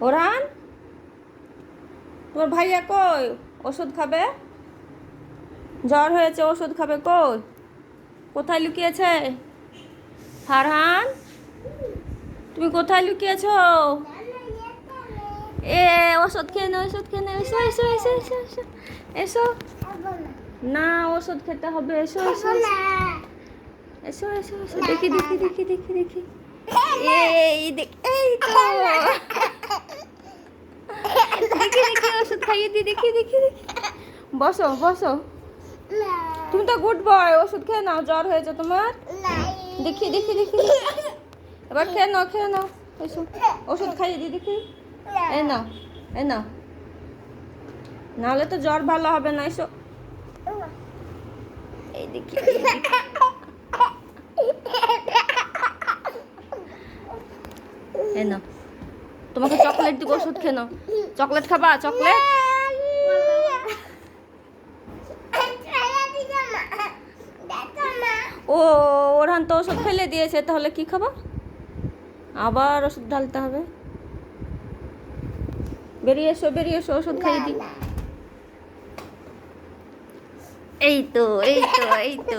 Orhan, তোমার ভাইয়া কই? ওষুধ খাবে, জ্বর হয়েছে, ওষুধ খাবে। কই, কোথায় লুকিয়েছে? ফারহান, তুমি কোথায় লুকিয়েছো? এ ওষুধ খেয়ে নাও, ওষুধ খেয়ে নাও। এসো এসো এসো এসো এসো এসো। না, ওষুধ খেতে হবে। এসো এসো এসো এসো এসো। দেখি দেখি দেখি দেখি দেখি। এই দেখ, এই তো দেখি দেখি, ওষুধ খাইয়ে দি। দেখি দেখি দেখি। বসো বসো। তুমি তো গুড বয়, ওষুধ খেয়ে নাও। জ্বর হয়েছে তোমার। দেখি দেখি দেখি। এবার খেয়ে নাও, খেয়ে নাও। এসো, ওষুধ খাইয়ে দি। দেখি, এই নাও, এই নাও। নাহলে তো জ্বর ভালো হবে না। এসো, এই দেখি। এই নাও, তোমাকে চকলেট দিব, ওষুধ খেয়ে নাও। চকলেট খাবা? চকলেট। ও, ওরহান তো ওষুধ ফেলে দিয়েছে, তাহলে কি খাবা? আবার ওষুধ ঢালতে হবে। বেরিয়ে এসো, বেরিয়ে এসো, ওষুধ খাইয়ে দিই। এই তো এই তো এই তো।